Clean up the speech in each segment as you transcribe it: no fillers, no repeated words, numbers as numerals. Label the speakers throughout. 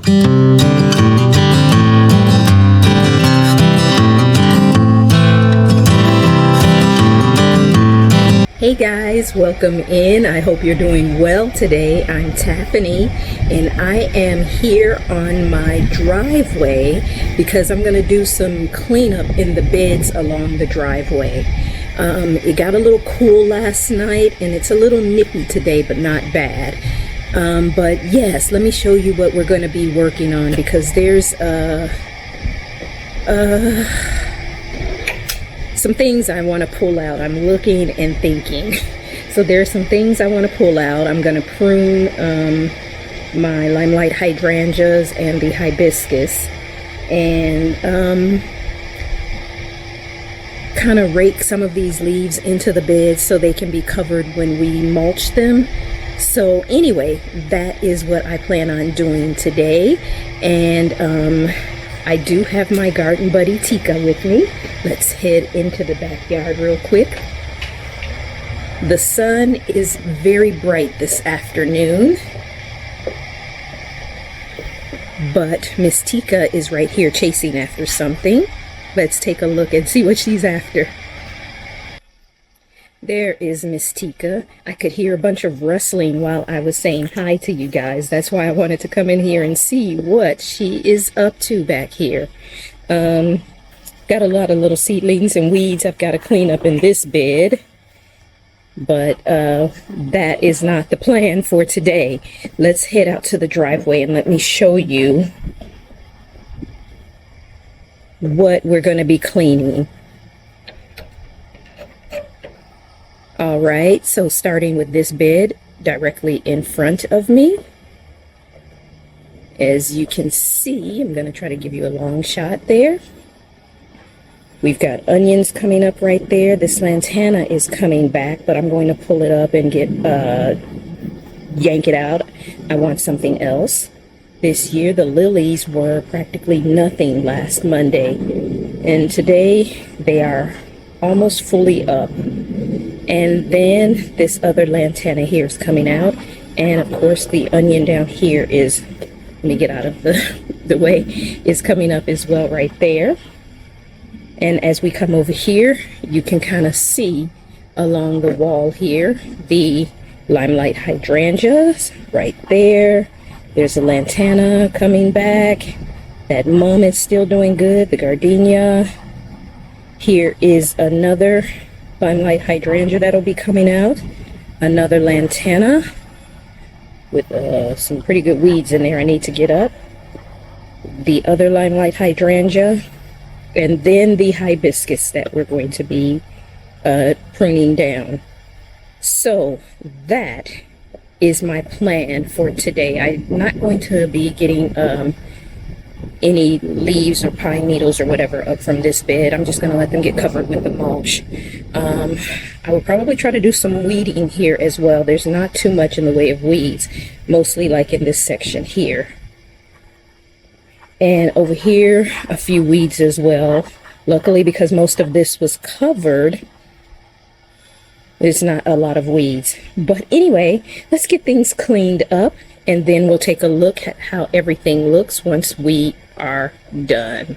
Speaker 1: Hey guys, welcome in. I hope you're doing well today. I'm Taffany and I am here on my driveway because I'm going to do some cleanup in the beds along the driveway. It got a little cool last night and it's a little nippy today, but not bad. But yes, let me show you what we're going to be working on because there's some things I want to pull out. I'm looking and thinking. So there's some things I want to pull out. I'm going to prune my limelight hydrangeas and the hibiscus and kind of rake some of these leaves into the beds so they can be covered when we mulch them. So anyway, that is what I plan on doing today. And I do have my garden buddy Tika with me. Let's head into the backyard real quick. The sun is very bright this afternoon, but Miss Tika is right here chasing after something. Let's take a look and see what she's after. There is Miss Tika. I could hear a bunch of rustling while I was saying hi to you guys. That's why I wanted to come in here and see what she is up to back here. Got a lot of little seedlings and weeds I've got to clean up in this bed. But that is not the plan for today. Let's head out to the driveway and let me show you what we're going to be cleaning. All right, so starting with this bed directly in front of me. As you can see, I'm going to try to give you a long shot there. We've got onions coming up right there. This lantana is coming back, but I'm going to pull it up and yank it out. I want something else. This year, the lilies were practically nothing last Monday, and today they are almost fully up. And then this other lantana here is coming out. And of course the onion down here is, let me get out of the way, is coming up as well right there. And as we come over here, you can kind of see along the wall here, the limelight hydrangeas right there. There's a lantana coming back. That mum is still doing good, the gardenia. Here is another limelight hydrangea that'll be coming out. Another lantana with some pretty good weeds in there I need to get up. The other limelight hydrangea, and then the hibiscus that we're going to be pruning down. So that is my plan for today. I'm not going to be getting any leaves or pine needles or whatever up from this bed. I'm just going to let them get covered with the mulch. I will probably try to do some weeding here as well. There's not too much in the way of weeds, mostly like in this section here. And over here, a few weeds as well. Luckily, because most of this was covered, there's not a lot of weeds. But anyway, let's get things cleaned up and then we'll take a look at how everything looks once we are done.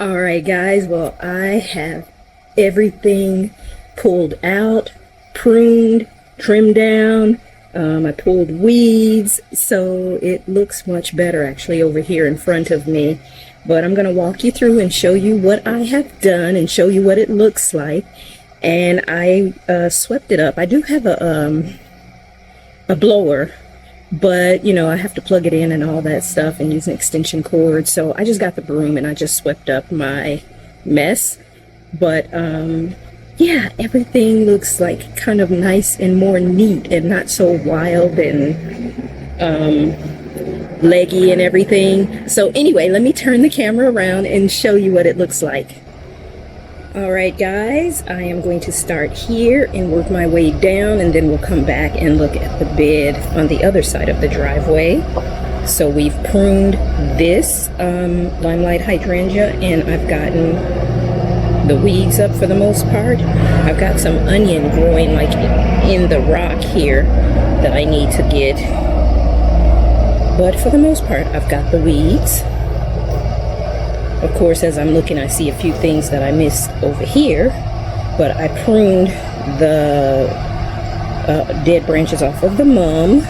Speaker 1: All right, guys. Well, I have everything pulled out, pruned, trimmed down. I pulled weeds, so it looks much better actually over here in front of me. But I'm going to walk you through and show you what I have done and show you what it looks like. And I swept it up. I do have a blower, but you know, I have to plug it in and all that stuff and use an extension cord. So I just got the broom and I just swept up my mess. But yeah, everything looks like kind of nice and more neat and not so wild and leggy and everything. So anyway, let me turn the camera around and show you what it looks like. All right, guys, I am going to start here and work my way down, and then we'll come back and look at the bed on the other side of the driveway. So we've pruned this limelight hydrangea, and I've gotten the weeds up for the most part. I've got some onion growing like in the rock here that I need to get. But for the most part, I've got the weeds. Of course, as I'm looking, I see a few things that I missed over here. But I pruned the dead branches off of the mum.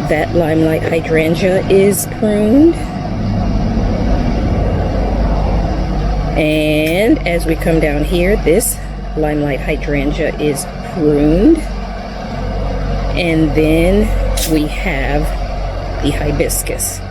Speaker 1: That limelight hydrangea is pruned. And as we come down here, this limelight hydrangea is pruned. And then we have the hibiscus.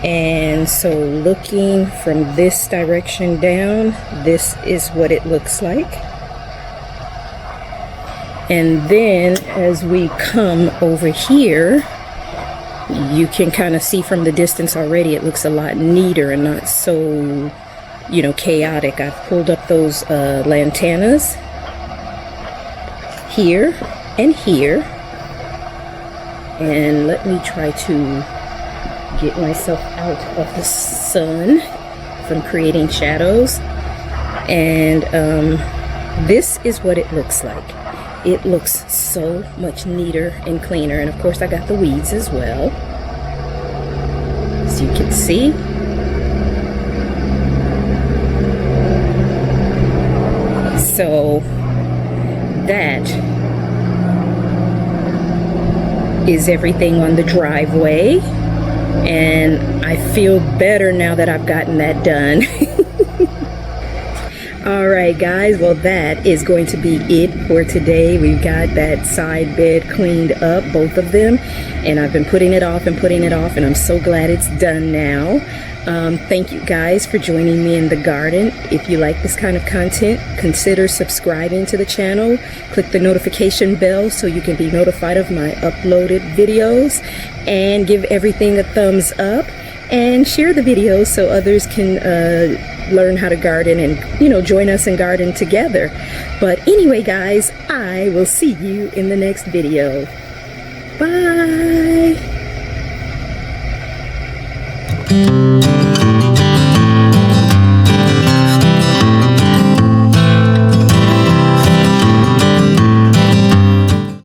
Speaker 1: And so looking from this direction down, this is what it looks like. And then as we come over here, you can kind of see from the distance already, it looks a lot neater and not so, you know, chaotic. I've pulled up those lantanas here and here. And let me try to get myself out of the sun from creating shadows. And this is what it looks like. It looks so much neater and cleaner. And of course I got the weeds as well, as you can see. So that is everything on the driveway. And I feel better now that I've gotten that done. All right, guys, well, that is going to be it for today. We've got that side bed cleaned up, both of them, and I've been putting it off and putting it off, and I'm so glad it's done now. Thank you guys for joining me in the garden. If you like this kind of content, consider subscribing to the channel. Click the notification bell so you can be notified of my uploaded videos, and give everything a thumbs up, and share the videos so others can learn how to garden and, you know, join us and garden together. But anyway, guys, I will see you in the next video. Bye.